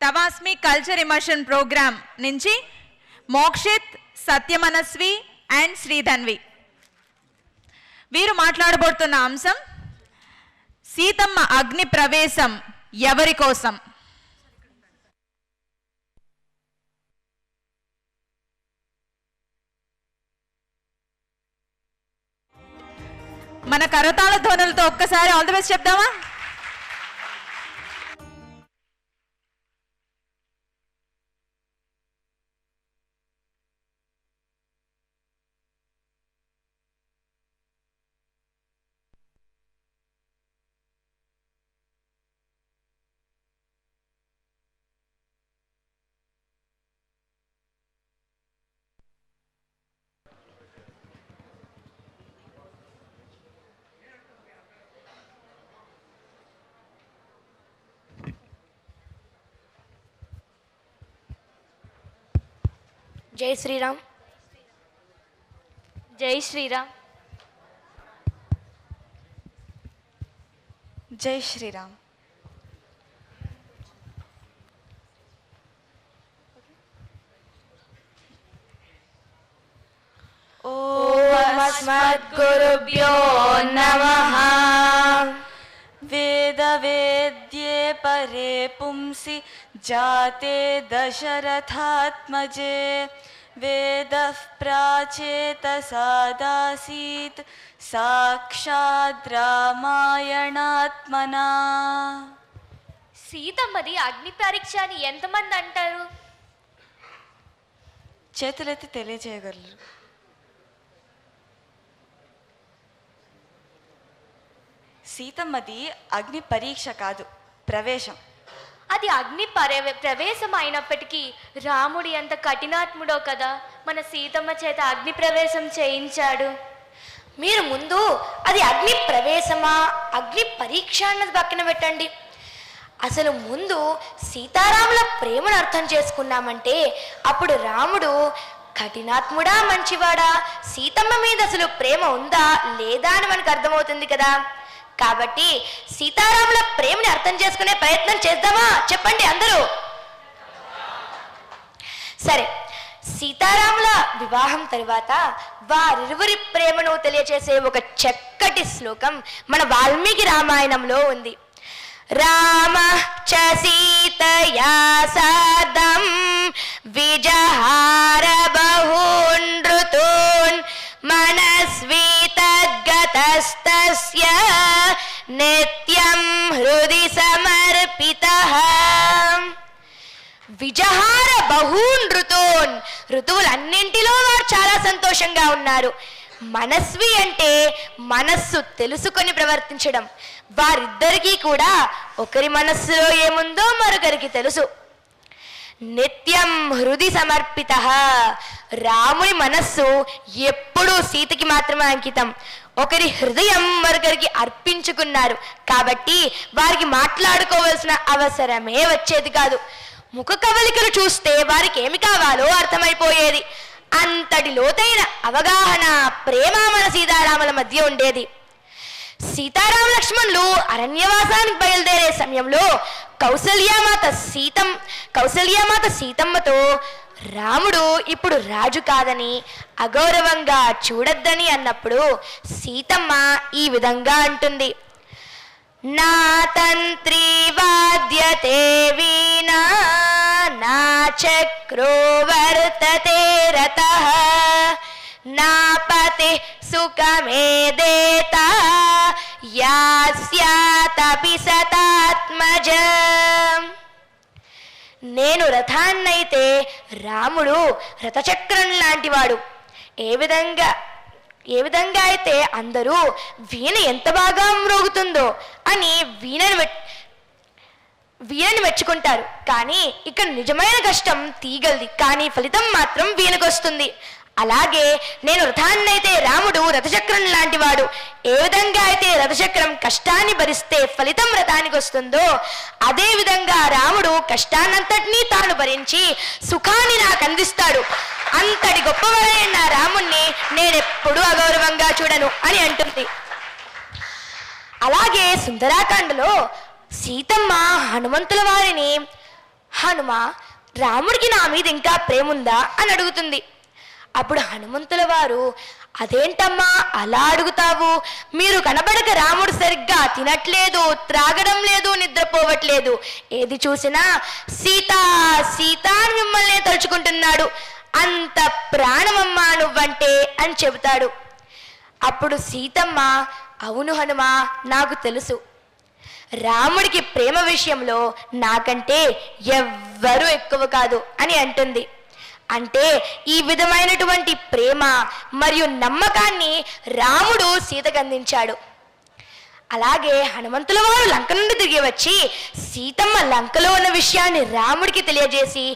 తవాస్మి culture immersion programme నుంచి Mokshith, సత్యమనస్వి and Sridhanvi వీరు మాట్లాడబోతున్న అంశం సీతమ్మ అగ్ని ప్రవేశం ఎవరి కోసం. మన కరతాళ ధ్వనులతో ఒక్కసారి ఆల్ ది బెస్ట్ చెప్దామా? జై శ్రీరామ్. జై శ్రీరామ్. జై శ్రీరామ్. ఓం అస్మద్గురుభ్యో నమః. वेदवेद्ये परे पुंसि जाते दशरथात्मजे वेदः प्राचेतसादासीत् साक्षात् रामायणात्मना. సీతమ్మది అగ్ని పరీక్ష అని ఎంతమంది అంటారు? చేతులెత్తి తెలియజేయగలరు. సీతమ్మది అగ్ని పరీక్ష కాదు, ప్రవేశం. అది అగ్ని ప్రవేశం అయినప్పటికీ రాముడు ఎంత కఠినాత్ముడో కదా, మన సీతమ్మ చేత అగ్ని ప్రవేశం చేయించాడు. మీరు ముందు అది అగ్ని ప్రవేశమా అగ్ని పరీక్ష అన్నది పక్కన పెట్టండి. అసలు ముందు సీతారాముల ప్రేమను అర్థం చేసుకున్నామంటే అప్పుడు రాముడు కఠినాత్ముడా మంచివాడా, సీతమ్మ మీద అసలు ప్రేమ ఉందా లేదా అని మనకు అర్థమవుతుంది కదా. కాబట్టి సీతారాముల ప్రేమని అర్థం చేసుకునే ప్రయత్నం చేద్దామా? చెప్పండి అందరూ. సరే, సీతారాముల వివాహం తరువాత వారిరువురి ప్రేమను తెలియచేసే ఒక చక్కటి శ్లోకం మన వాల్మీకి రామాయణంలో ఉంది. రామ చ సీతయా సార్ధం విజహార బహూన్ ఋతూన్ మనస్వి తద్గతస్తస్య నిత్యం హృది సమర్పితః. విజహార బహూన్ ఋతూన్, ఋతువులన్నింటిలో వారు చాలా సంతోషంగా ఉన్నారు. మనస్వి అంటే మనస్సు తెలుసుకొని ప్రవర్తించడం. వారిద్దరికీ కూడా ఒకరి మనస్సులో ఏముందో మరొకరికి తెలుసు. నిత్యం హృది సమర్పిత, రాముని మనస్సు ఎప్పుడూ సీతకి మాత్రమే అంకితం. ఒకరి హృదయం మరొకరికి అర్పించుకున్నారు కాబట్టి వారికి మాట్లాడుకోవాల్సిన అవసరమే వచ్చేది కాదు. ముఖ కవలికలు చూస్తే వారికి ఏమి కావాలో అర్థమైపోయేది. అంతటి లోతైన అవగాహన ప్రేమ మన సీతారాముల మధ్య ఉండేది. సీతారామ లక్ష్మణులు అరణ్యవాసానికి బయలుదేరే సమయంలో కౌసల్యామాత సీతమ్మతో రాముడు ఇప్పుడు రాజు కాదని అగౌరవంగా చూడొద్దని అన్నప్పుడు సీతమ్మ ఈ విధంగా అంటుంది. నా తంత్రి వాద్యతే వీణా నా చక్రో వర్తతే రతః నా పతి సుఖమేదేత యాస్యాతపి సతాత్మజ. నేను రథాన్నైతే రాముడు రథచక్రం లాంటివాడు. ఏ విధంగా అయితే అందరూ వీణ ఎంత బాగా మ్రోగుతుందో అని వీణని మెచ్చుకుంటారు. కానీ ఇక్కడ నిజమైన కష్టం తీగలది, కానీ ఫలితం మాత్రం వీణకొస్తుంది. అలాగే నేను రథాన్నైతే రాముడు రథచక్రం లాంటివాడు. ఏ విధంగా అయితే రథచక్రం కష్టాన్ని భరిస్తే ఫలితం రథానికి వస్తుందో అదే విధంగా రాముడు కష్టాన్నంతటినీ తాను భరించి సుఖాన్ని నాకు అందిస్తాడు. అంతటి గొప్పవాడైన నా రాముణ్ణి నేనెప్పుడూ అగౌరవంగా చూడను అని అంటుంది. అలాగే సుందరాకాండలో సీతమ్మ హనుమంతుల వారిని హనుమ, రాముడికి నా మీద ఇంకా ప్రేమ ఉందా అని అడుగుతుంది. అప్పుడు హనుమంతుల వారు, అదేంటమ్మా అలా అడుగుతావు? మీరు కనబడక రాముడు సరిగ్గా తినట్లేదు, త్రాగడం లేదు, నిద్రపోవట్లేదు. ఏది చూసినా సీత సీత అని మిమ్మల్ని తలుచుకుంటున్నాడు. అంత ప్రాణమమ్మా నువ్వంటే అని చెబుతాడు. అప్పుడు సీతమ్మ, అవును హనుమ, నాకు తెలుసు. రాముడికి ప్రేమ విషయంలో నాకంటే ఎవ్వరూ ఎక్కువ కాదు అని అంటుంది. అంటే ఈ విధమైనటువంటి ప్రేమ మరియు నమ్మకాన్ని రాముడు సీతకు అందించాడు. అలాగే హనుమంతుల వారు లంక నుండి తిరిగి వచ్చి సీతమ్మ లంకలో ఉన్న విషయాన్ని రాముడికి తెలియజేసి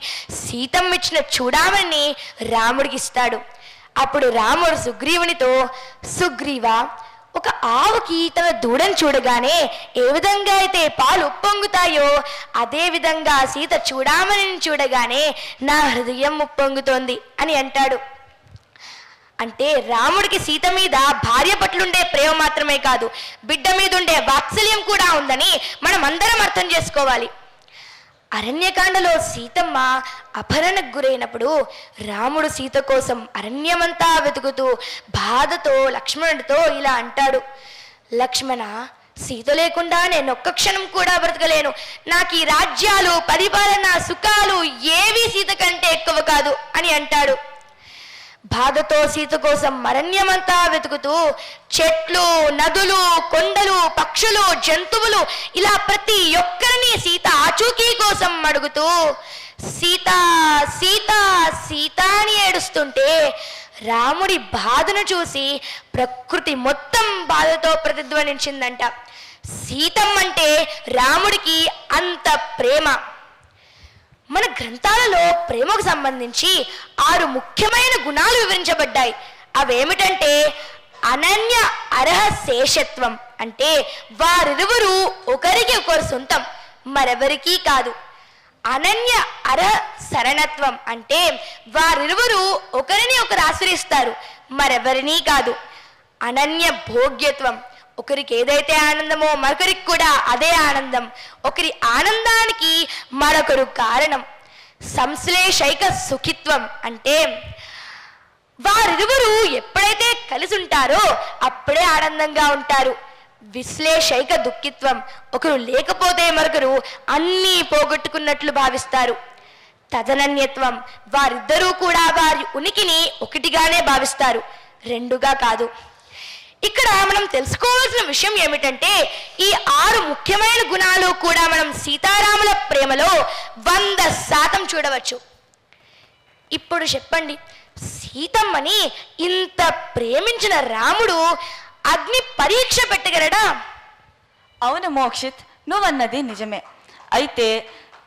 సీతమ్మ ఇచ్చిన చూడామణిని రాముడికి ఇస్తాడు. అప్పుడు రాముడు సుగ్రీవునితో, సుగ్రీవా, ఒక ఆవుకి తన దూడను చూడగానే ఏ విధంగా అయితే పాలు ఉప్పొంగుతాయో అదే విధంగా సీత చూడామణిని చూడగానే నా హృదయం ఉప్పొంగుతోంది అని అంటాడు. అంటే రాముడికి సీత మీద భార్య పట్లుండే ప్రేమ మాత్రమే కాదు, బిడ్డ మీద ఉండే వాత్సల్యం కూడా ఉందని మనం అందరం అర్థం చేసుకోవాలి. అరణ్యకాండలో సీతమ్మ అపహరణకు గురైనప్పుడు రాముడు సీత కోసం అరణ్యమంతా వెతుకుతూ బాధతో లక్ష్మణుడితో ఇలా అంటాడు, లక్ష్మణ, సీత లేకుండా నేను ఒక్క క్షణం కూడా బ్రతకలేను. నాకు ఈ రాజ్యాలు, పరిపాలన, సుఖాలు ఏవీ సీత కంటే ఎక్కువ కాదు అని అంటాడు. బాధతో సీత కోసం అరణ్యమంతా వెతుకుతూ చెట్లు, నదులు, కొండలు, పక్షులు, జంతువులు ఇలా ప్రతి ఒక్కరిని సీత ఆచూకీ కోసం అడుగుతూ సీత సీత సీత అని ఏడుస్తుంటే రాముడి బాధను చూసి ప్రకృతి మొత్తం బాధతో ప్రతిధ్వనించిందంట. సీతమ్మంటే రాముడికి అంత ప్రేమ. మన గ్రంథాలలో ప్రేమకు సంబంధించి 6 ముఖ్యమైన గుణాలు వివరించబడ్డాయి. అవేమిటంటే అనన్య అర్హ శేషత్వం, అంటే వారిరువురు ఒకరికి ఒకరు సొంతం, మరెవరికీ కాదు. అనన్య అర్హ శరణత్వం, అంటే వారిరువురు ఒకరిని ఒకరు ఆశ్రయిస్తారు, మరెవరినీ కాదు. అనన్య భోగ్యత్వం, ఒకరికి ఏదైతే ఆనందమో మరొకరికి కూడా అదే ఆనందం, ఒకరి ఆనందానికి మరొకరు కారణం. సంశ్లేషైక సుఖిత్వం, అంటే వారిరువురు ఎప్పుడైతే కలిసి ఉంటారో అప్పుడే ఆనందంగా ఉంటారు. విశ్లేషైక దుఃఖిత్వం, ఒకరు లేకపోతే మరొకరు అన్నీ పోగొట్టుకున్నట్లు భావిస్తారు. తదనన్యత్వం, వారిద్దరూ కూడా వారి ఉనికిని ఒకటిగానే భావిస్తారు, రెండుగా కాదు. ఇక్కడ మనం తెలుసుకోవాల్సిన విషయం ఏమిటంటే ఈ 6 ముఖ్యమైన గుణాలు కూడా మనం సీతారాముల ప్రేమలో 100% చూడవచ్చు. ఇప్పుడు చెప్పండి, సీతమ్మని ఇంత ప్రేమించిన రాముడు అగ్ని పరీక్ష పెట్టగలడా? అవును మోక్షిత్, నువ్వన్నది నిజమే. అయితే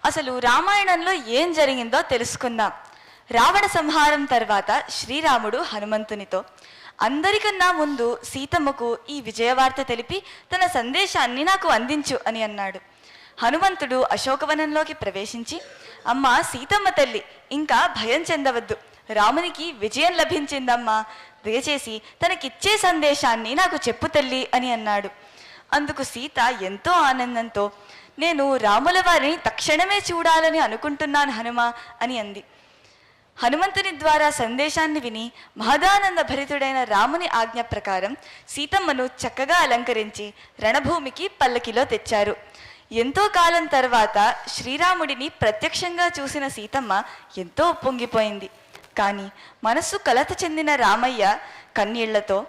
అసలు రామాయణంలో ఏం జరిగిందో తెలుసుకుందాం. రావణ సంహారం తర్వాత శ్రీరాముడు హనుమంతునితో, అందరికన్నా ముందు సీతమ్మకు ఈ విజయవార్త తెలిపి తన సందేశాన్ని నాకు అందించు అని అన్నాడు. హనుమంతుడు అశోకవనంలోకి ప్రవేశించి, అమ్మా సీతమ్మ తల్లి, ఇంకా భయం చెందవద్దు, రామునికి విజయం లభించిందమ్మా, దయచేసి తనకిచ్చే సందేశాన్ని నాకు చెప్పు తల్లి అని అన్నాడు. అందుకు సీత ఎంతో ఆనందంతో, నేను రాముల వారిని తక్షణమే చూడాలని అనుకుంటున్నాను హనుమ అని అంది. హనుమంతుని ద్వారా సందేశాన్ని విని మహదానంద భరితుడైన రాముని ఆజ్ఞ ప్రకారం సీతమ్మను చక్కగా అలంకరించి రణభూమికి పల్లకిలో తెచ్చారు. ఎంతో కాలం తర్వాత శ్రీరాముడిని ప్రత్యక్షంగా చూసిన సీతమ్మ ఎంతో పొంగిపోయింది. కానీ మనస్సు కలత చెందిన రామయ్య కన్నీళ్లతో,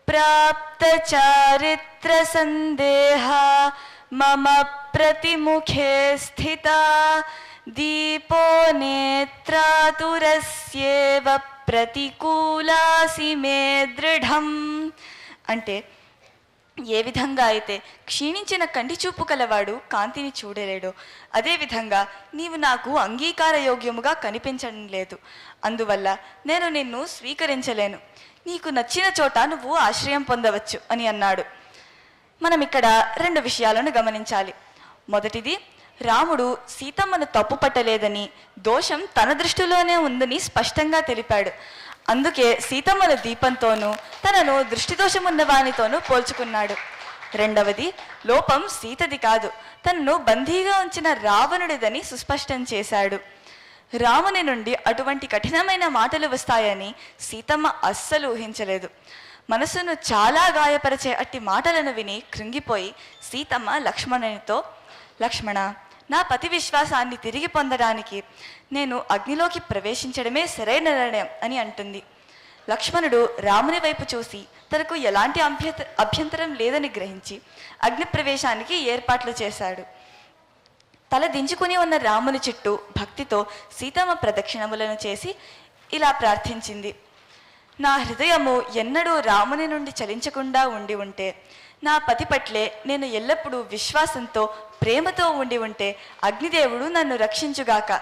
ప్రాప్త చారిత్ర సందేహ మమ ప్రతిముఖే స్థిత దీపో నేత్రాతురస్యేవ ప్రతికూలాసి మే దృఢం. అంటే ఏ విధంగా అయితే క్షీణించిన కంటి చూపు కలవాడు కాంతిని చూడలేడు, అదేవిధంగా నీవు నాకు అంగీకారయోగ్యముగా కనిపించడం లేదు, అందువల్ల నేను నిన్ను స్వీకరించలేను, నీకు నచ్చిన చోట నువ్వు ఆశ్రయం పొందవచ్చు అని అన్నాడు. మనం ఇక్కడ 2 విషయాలను గమనించాలి. మొదటిది, రాముడు సీతమ్మను తప్పు పట్టలేదని, దోషం తన దృష్టిలోనే ఉందని స్పష్టంగా తెలిపాడు. అందుకే సీతమ్మను దీపంతోనూ తనను దృష్టిదోషమున్న వానితోనూ పోల్చుకున్నాడు. రెండవది, లోపం సీతది కాదు, తనను బందీగా ఉంచిన రావణుడిదని సుస్పష్టం చేశాడు. రాముని నుండి అటువంటి కఠినమైన మాటలు వస్తాయని సీతమ్మ అస్సలు ఊహించలేదు. మనసును చాలా గాయపరిచే అట్టి మాటలను విని కృంగిపోయి సీతమ్మ లక్ష్మణునితో, లక్ష్మణ, నా పతి విశ్వాసాన్ని తిరిగి పొందడానికి నేను అగ్నిలోకి ప్రవేశించడమే సరైన నిర్ణయం అని అంటుంది. లక్ష్మణుడు రాముని వైపు చూసి తనకు ఎలాంటి అభ్యంతరం లేదని గ్రహించి అగ్ని ప్రవేశానికి ఏర్పాట్లు చేశాడు. తల దించుకుని ఉన్న రాముని చుట్టూ భక్తితో సీతమ్మ ప్రదక్షిణములను చేసి ఇలా ప్రార్థించింది. నా హృదయము ఎన్నడూ రాముని నుండి చలించకుండా ఉండి ఉంటే, నా పతి పట్లే నేను ఎల్లప్పుడూ విశ్వాసంతో ప్రేమతో ఉండి ఉంటే అగ్నిదేవుడు నన్ను రక్షించుగాక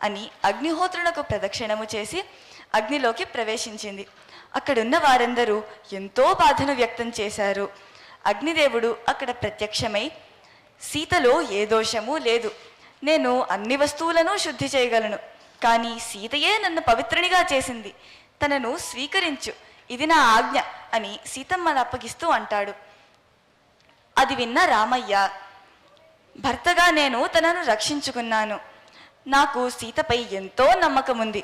అని అగ్నిహోత్రునకు ప్రదక్షిణము చేసి అగ్నిలోకి ప్రవేశించింది. అక్కడున్న వారందరూ ఎంతో బాధను వ్యక్తం చేశారు. అగ్నిదేవుడు అక్కడ ప్రత్యక్షమై, సీతలో ఏ దోషమూ లేదు, నేను అన్ని వస్తువులను శుద్ధి చేయగలను, కానీ సీతయే నన్ను పవిత్రునిగా చేసింది, తనను స్వీకరించు, ఇది నా ఆజ్ఞ అని సీతమ్మను అప్పగిస్తూ అంటాడు. అది విన్న రామయ్య, భర్తగా నేను తనను రక్షించుకున్నాను, నాకు సీతపై ఎంతో నమ్మకం ఉంది,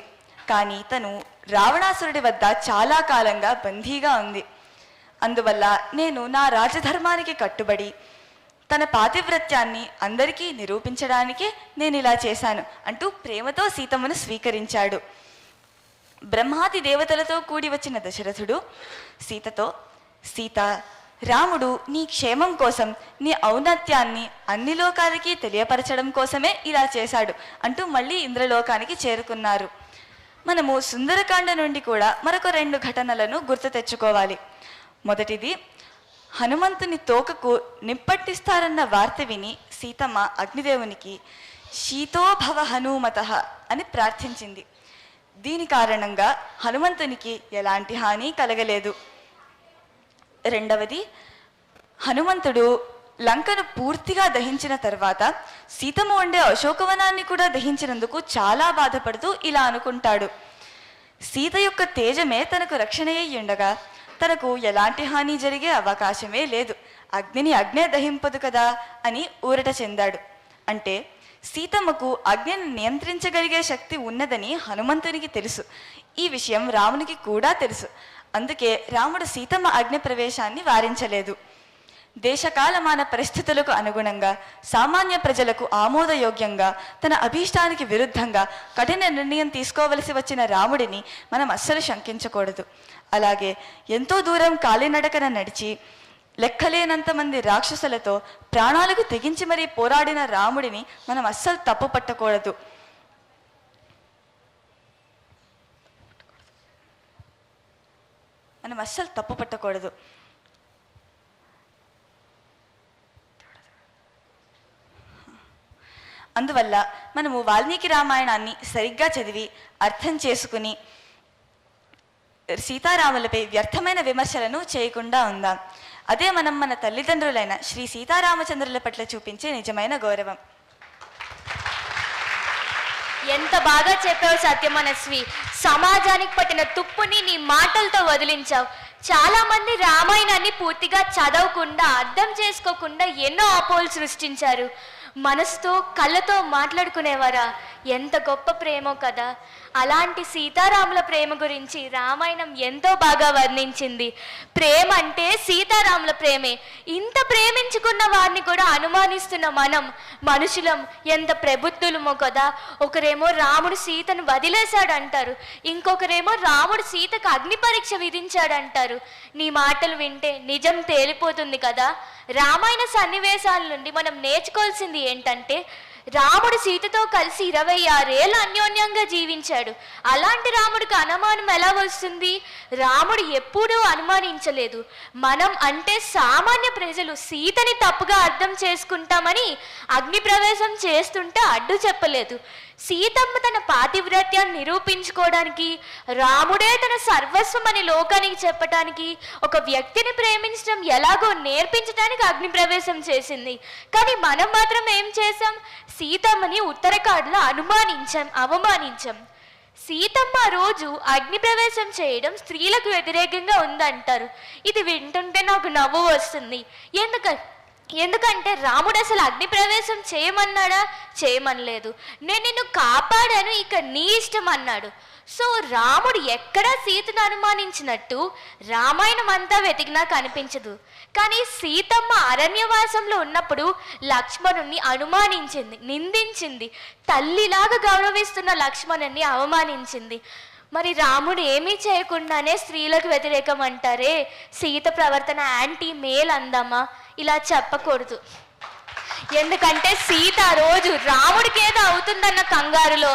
కానీ తను రావణాసురుడి వద్ద చాలా కాలంగా బందీగా ఉంది, అందువల్ల నేను నా రాజధర్మానికి కట్టుబడి తన పాతివ్రత్యాన్ని అందరికీ నిరూపించడానికే నేను ఇలా చేశాను అంటూ ప్రేమతో సీతమ్మను స్వీకరించాడు. బ్రహ్మాది దేవతలతో కూడి వచ్చిన దశరథుడు సీతతో, సీత, రాముడు నీ క్షేమం కోసం, నీ ఔన్నత్యాన్ని అన్ని లోకాలకి తెలియపరచడం కోసమే ఇలా చేశాడు అంటూ మళ్ళీ ఇంద్రలోకానికి చేరుకున్నారు. మనము సుందరకాండ నుండి కూడా మరొక 2 ఘటనలను గుర్తు తెచ్చుకోవాలి. మొదటిది, హనుమంతుని తోకకు నిప్పట్టిస్తారన్న వార్త విని సీతమ్మ అగ్నిదేవునికి శీతోభవ హనుమతః అని ప్రార్థించింది. దీని కారణంగా హనుమంతునికి ఎలాంటి హాని కలగలేదు. రెండవది, హనుమంతుడు లంకను పూర్తిగా దహించిన తర్వాత సీతమ్మ ఉండే అశోకవనాన్ని కూడా దహించినందుకు చాలా బాధపడుతూ ఇలా అనుకుంటాడు, సీత యొక్క తేజమే తనకు రక్షణయ్యి ఉండగా తనకు ఎలాంటి హాని జరిగే అవకాశమే లేదు, అగ్నిని అగ్నే దహింపదు కదా అని ఊరట చెందాడు. అంటే సీతమ్మకు అగ్నిని నియంత్రించగలిగే శక్తి ఉన్నదని హనుమంతునికి తెలుసు. ఈ విషయం రామునికి కూడా తెలుసు. అందుకే రాముడు సీతమ్మ అగ్ని ప్రవేశాన్ని వారించలేదు. దేశకాలమాన పరిస్థితులకు అనుగుణంగా సామాన్య ప్రజలకు ఆమోదయోగ్యంగా తన అభీష్టానికి విరుద్ధంగా కఠిన నిర్ణయం తీసుకోవలసి వచ్చిన రాముడిని మనం అస్సలు శంకించకూడదు. అలాగే ఎంతో దూరం కాలినడకన నడిచి లెక్కలేనంత మంది రాక్షసులతో ప్రాణాలకు తెగించి మరీ పోరాడిన రాముడిని మనం అస్సలు తప్పు పట్టకూడదు. అందువల్ల మనము వాల్మీకి రామాయణాన్ని సరిగ్గా చదివి అర్థం చేసుకుని సీతారాములపై వ్యర్థమైన విమర్శలను చేయకుండా ఉందాం. అదే మనం మన తల్లిదండ్రులైన శ్రీ సీతారామచంద్రుల పట్ల చూపించే నిజమైన గౌరవం. ఎంత బాగా చెప్పావు సత్యమనస్వి. సమాజానికి పట్టిన తుప్పుని నీ మాటలతో వదిలించావు. చాలా మంది రామాయణాన్ని పూర్తిగా చదవకుండా, అర్థం చేసుకోకుండా ఎన్నో అపోహలు సృష్టించారు. మనసుతో, కళ్ళతో మాట్లాడుకునేవారా? ఎంత గొప్ప ప్రేమో కదా. అలాంటి సీతారాముల ప్రేమ గురించి రామాయణం ఎంతో బాగా వర్ణించింది. ప్రేమ అంటే సీతారాముల ప్రేమే. ఇంత ప్రేమించుకున్న వారిని కూడా అనుమానిస్తున్న మనం మనుషులం ఎంత ప్రబుద్ధులమో కదా. ఒకరేమో రాముడు సీతను వదిలేశాడంటారు, ఇంకొకరేమో రాముడు సీతకు అగ్ని పరీక్ష విధించాడంటారు. నీ మాటలు వింటే నిజం తేలిపోతుంది కదా. రామాయణ సన్నివేశాల నుండి మనం నేర్చుకోవాల్సింది ఏంటంటే, రాముడు సీతతో కలిసి 26 ఏళ్ళు అన్యోన్యంగా జీవించాడు. అలాంటి రాముడికి అనుమానం ఎలా వస్తుంది? రాముడు ఎప్పుడూ అనుమానించలేదు. మనం అంటే సామాన్య ప్రజలు సీతని తప్పుగా అర్థం చేసుకుంటామని అగ్ని ప్రవేశం చేస్తుంటే అడ్డు చెప్పలేదు. సీతమ్మ తన పాతివ్రత్యాన్ని నిరూపించుకోవడానికి, రాముడే తన సర్వస్వం అని లోకానికి చెప్పడానికి, ఒక వ్యక్తిని ప్రేమించడం ఎలాగో నేర్పించడానికి అగ్ని ప్రవేశం చేసింది. కానీ మనం మాత్రం ఏం చేశాం? సీతమ్మని ఉత్తరకాడులో అవమానించాం. సీతమ్మ రోజు అగ్ని ప్రవేశం చేయడం స్త్రీలకు వ్యతిరేకంగా ఉందంటారు. ఇది వింటుంటే నాకు నవ్వు వస్తుంది. ఎందుకంటే రాముడు అసలు అగ్ని ప్రవేశం చేయమన్నాడా? చేయమనలేదు. నేను నిన్ను కాపాడాను, ఇక నీ ఇష్టం అన్నాడు. సో రాముడు ఎక్కడా సీతను అనుమానించినట్టు రామాయణం అంతా వెతికినా కనిపించదు. కానీ సీతమ్మ అరణ్యవాసంలో ఉన్నప్పుడు లక్ష్మణుణ్ణి అనుమానించింది, నిందించింది. తల్లిలాగా గౌరవిస్తున్న లక్ష్మణుణ్ణి అవమానించింది. మరి రాముడు ఏమీ చేయకుండానే స్త్రీలకు వ్యతిరేకం అంటారే, సీత ప్రవర్తన యాంటీ మేల్ అందామా? ఇలా చెప్పకూడదు. ఎందుకంటే సీత రోజు రాముడికి ఏదో అవుతుందన్న కంగారులో,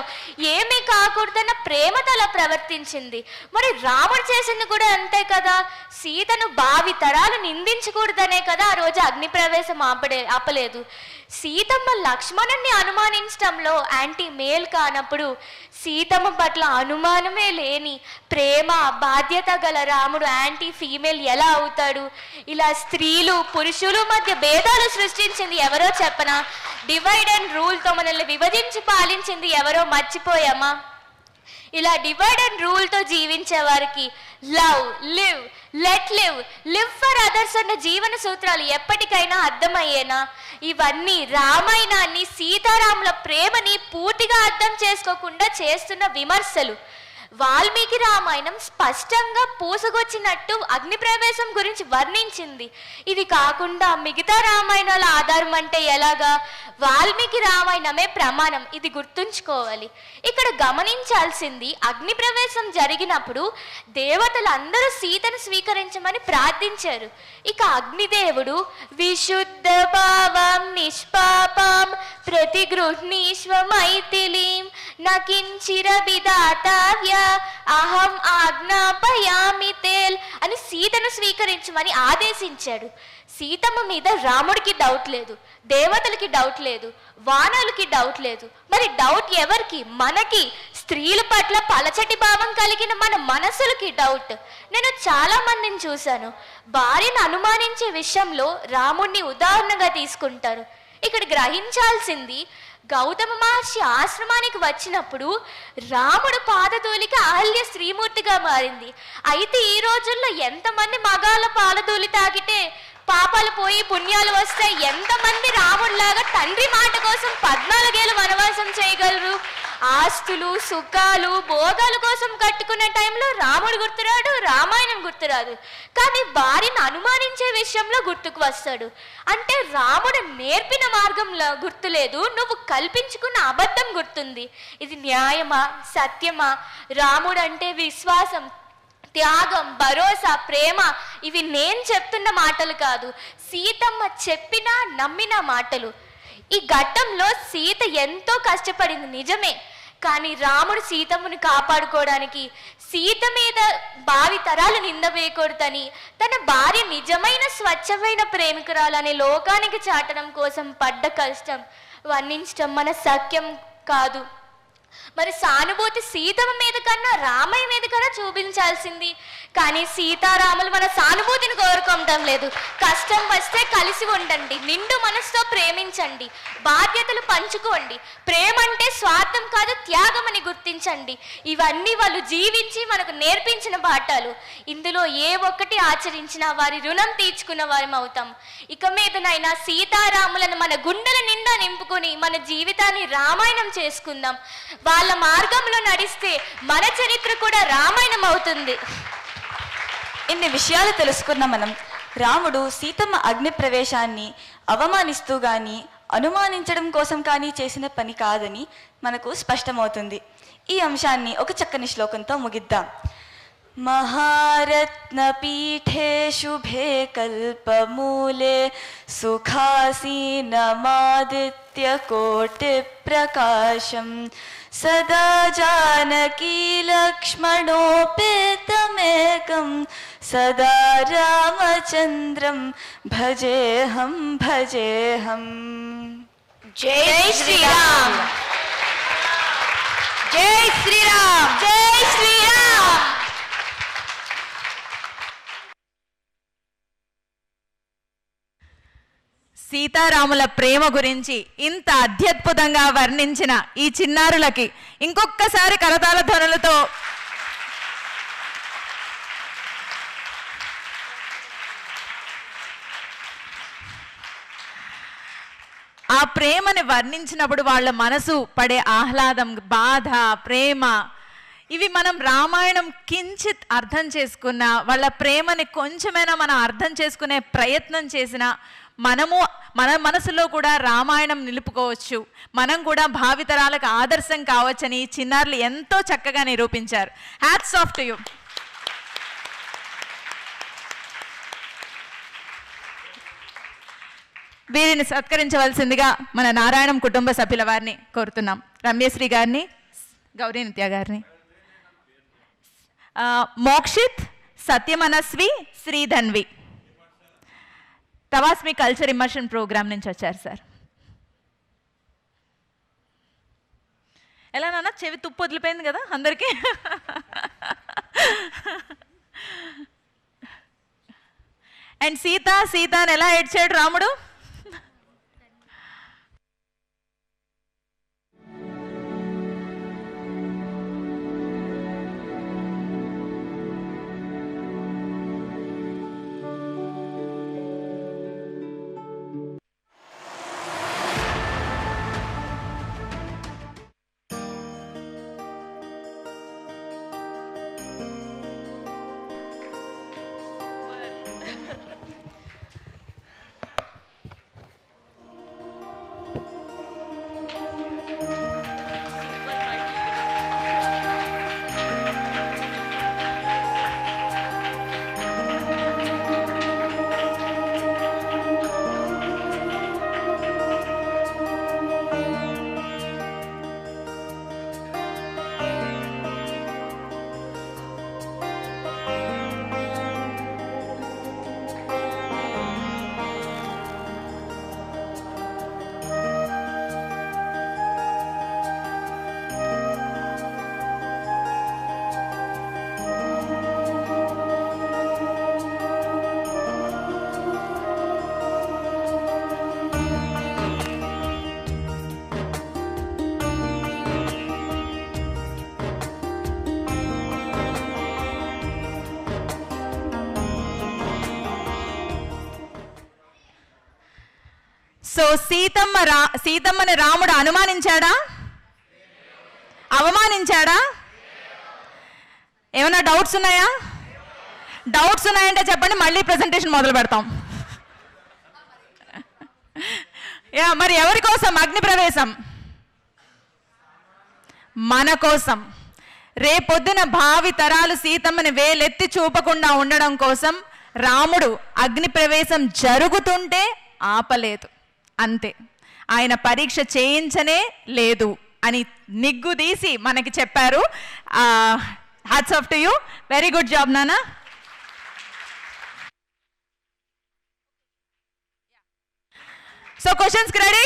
ఏమీ కాకూడదన్న ప్రేమతో అలా ప్రవర్తించింది. మరి రాముడు చేసింది కూడా అంతే కదా. సీతను భావి తరాలు నిందించకూడదనే కదా ఆ రోజు అగ్ని ప్రవేశం ఆపలేదు. సీతమ్మ లక్ష్మణుణ్ణి అనుమానించడంలో యాంటీ మేల్ కానప్పుడు సీతమ్మ పట్ల అనుమానమే లేని ప్రేమ బాధ్యత గల రాముడు యాంటీ ఫీమేల్ ఎలా అవుతాడు? ఇలా స్త్రీలు పురుషులు మధ్య భేదాలు సృష్టించింది ఎవరో చెప్పనా? డివైడ్ అండ్ రూల్తో మనల్ని విభజించి పాలించింది ఎవరో మర్చిపోయామా? ఇలా డివైడ్ అండ్ రూల్తో జీవించే వారికి love, live, let live, live for others అన్న జీవన సూత్రాలు ఎప్పటికైనా అర్థమయ్యేనా? ఇవన్నీ రామాయణాన్ని, సీతారాముల ప్రేమని పూర్తిగా అర్థం చేసుకోకుండా చేస్తున్న విమర్శలు. వాల్మీకి రామాయణం స్పష్టంగా పూసగొచ్చినట్టు అగ్ని ప్రవేశం గురించి వర్ణించింది. ఇది కాకుండా మిగతా రామాయణాల ఆధారం అంటే ఎలాగా? వాల్మీకి రామాయణమే ప్రమాణం, ఇది గుర్తుంచుకోవాలి. ఇక్కడ గమనించాల్సింది, అగ్ని ప్రవేశం జరిగినప్పుడు దేవతలందరూ సీతను స్వీకరించమని ప్రార్థించారు. ఇక అగ్నిదేవుడు విశుద్ధ భావం నిష్పాపం ప్రతిగృహ్ణీష్వ మైథిలీం నకించిర విధాతవ్య అహం ఆజ్ఞాపయామి తేల్ అని సీతను స్వీకరించమని ఆదేశించాడు. సీతమ్మ మీద రాముడికి డౌట్ లేదు, దేవతలకి డౌట్ లేదు, వానరులకి డౌట్ లేదు. మరి డౌట్ ఎవరికి? మనకి, స్త్రీల పట్ల పలచటి భావం కలిగిన మన మనసులకి డౌట్. నేను చాలా మందిని చూశాను, భార్యను అనుమానించే విషయంలో రాముడిని ఉదాహరణగా తీసుకుంటారు. ఇక్కడ గ్రహించాల్సింది, గౌతమ మహర్షి ఆశ్రమానికి వచ్చినప్పుడు రాముడు పాదధూలికి అహల్య స్త్రీమూర్తిగా మారింది. అయితే ఈ రోజుల్లో ఎంతమంది మగాళ్ళ పాదధూలి తాగితే పాపాలు పోయి పుణ్యాలు వస్తాయి? ఎంతమంది రాముడిలాగా తండ్రి మాట కోసం 14 ఏళ్ళు వనవాసం చేయగలరు? ఆస్తులు, సుఖాలు, భోగాల కోసం కట్టుకునే టైంలో రాముడు గుర్తురాడు, రామాయణం గుర్తురాదు. కానీ భార్యను అనుమానించే విషయంలో గుర్తుకు వస్తాడు. అంటే రాముడు నేర్పిన మార్గంలో గుర్తులేదు, నువ్వు కల్పించుకున్న అబద్ధం గుర్తుంది. ఇది న్యాయమా? సత్యమా? రాముడు అంటే విశ్వాసం, త్యాగం, భరోసా, ప్రేమ. ఇవి నేను చెప్తున్న మాటలు కాదు, సీతమ్మ చెప్పిన నమ్మిన మాటలు. ఈ ఘట్టంలో సీత ఎంతో కష్టపడింది నిజమే, కానీ రాముడు సీతమ్మని కాపాడుకోవడానికి, సీత మీద భావి తరాలు నింద వేయకూడదని, తన భార్య నిజమైన స్వచ్ఛమైన ప్రేమికురాలని లోకానికి చాటడం కోసం పడ్డ కష్టం వర్ణించడం మన సఖ్యం కాదు. మరి సానుభూతి సీతమ్మ మీద కన్నా రామయ్య మీద కన్నా చూపించాల్సింది. కానీ సీతారాములు మన సానుభూతిని కోరుకోవటం లేదు. కష్టం వస్తే కలిసి ఉండండి, నిండు మనసుతో ప్రేమించండి, బాధ్యతలు పంచుకోండి. ప్రేమ అంటే స్వార్థం కాదు, త్యాగం అని గుర్తించండి. ఇవన్నీ వాళ్ళు జీవించి మనకు నేర్పించిన పాఠాలు. ఇందులో ఏ ఒక్కటి ఆచరించినా వారి రుణం తీర్చుకున్న వారం అవుతాం. ఇక మీదనైనా సీతారాములను మన గుండెల నిండా నింపుకొని మన జీవితాన్ని రామాయణం చేసుకుందాం. వాళ్ళ మార్గంలో నడిస్తే మన చరిత్ర కూడా రామాయణం అవుతుంది. ఇన్ని విషయాలు తెలుసుకున్న మనం రాముడు సీతమ్మ అగ్ని ప్రవేశాన్ని అవమానిస్తూ గాని అనుమానించడం కోసం కానీ చేసిన పని కాదని మనకు స్పష్టమవుతుంది. ఈ అంశాన్ని ఒక చక్కని శ్లోకంతో ముగిద్దాం. మహారత్నపీఠే శుభే కల్పమూలే సుఖాసీనమాదిత్య కోటి ప్రకాశం సదా జానకీ లక్ష్మణోపేతమేకం సదా రామచంద్రం భజేహం భజేహం. జై శ్రీరామ్, జై శ్రీరామ్, జై శ్రీరామ్. సీతారాముల ప్రేమ గురించి ఇంత అత్యద్భుతంగా వర్ణించిన ఈ చిన్నారులకి ఇంకొకసారి కరతాళ ధ్వనులతో ఆ ప్రేమని వర్ణించినప్పుడు వాళ్ళ మనసు పడే ఆహ్లాదం, బాధ, ప్రేమ, ఇవి మనం రామాయణం కించిత్ అర్థం చేసుకున్న, వాళ్ళ ప్రేమని కొంచెమైనా మనం అర్థం చేసుకునే ప్రయత్నం చేసిన మన మనసులో కూడా రామాయణం నిలుపుకోవచ్చు, మనం కూడా భావితరాలకు ఆదర్శం కావచ్చని చిన్నారులు ఎంతో చక్కగా నిరూపించారు. Hats off to you. వీరిని సత్కరించవలసిందిగా మన నారాయణం కుటుంబ సభ్యుల వారిని కోరుతున్నాం. రమ్యశ్రీ గారిని, గౌరీ నిత్య గారిని, Mokshith, సత్యమనస్వి, Sridhanvi తవాస్మి culture immersion programme నుంచి వచ్చారు సార్. ఎలా నాన్న చెవి తుప్పు వదిలిపోయింది కదా అందరికీ? అండ్ సీత అని ఎలా ఏడ్చాడు రాముడు? సో సీతమ్మని రాముడు అనుమానించాడా? అవమానించాడా? ఏమైనా డౌట్స్ ఉన్నాయా? డౌట్స్ ఉన్నాయంటే చెప్పండి, మళ్ళీ ప్రెజెంటేషన్ మొదలు పెడతాం. మరి ఎవరి కోసం అగ్ని ప్రవేశం? మన కోసం. రేపొద్దున భావి తరాలు సీతమ్మని వేలెత్తి చూపకుండా ఉండడం కోసం రాముడు అగ్ని ప్రవేశం జరుగుతుంటే ఆపలేదు, అంతే. ఆయన పరీక్ష చేయించనే లేదు అని నిగ్గుదీసి మనకి చెప్పారు. Hats off to you. Very good job నాన్న. సో క్వశ్చన్స్కి రెడీ?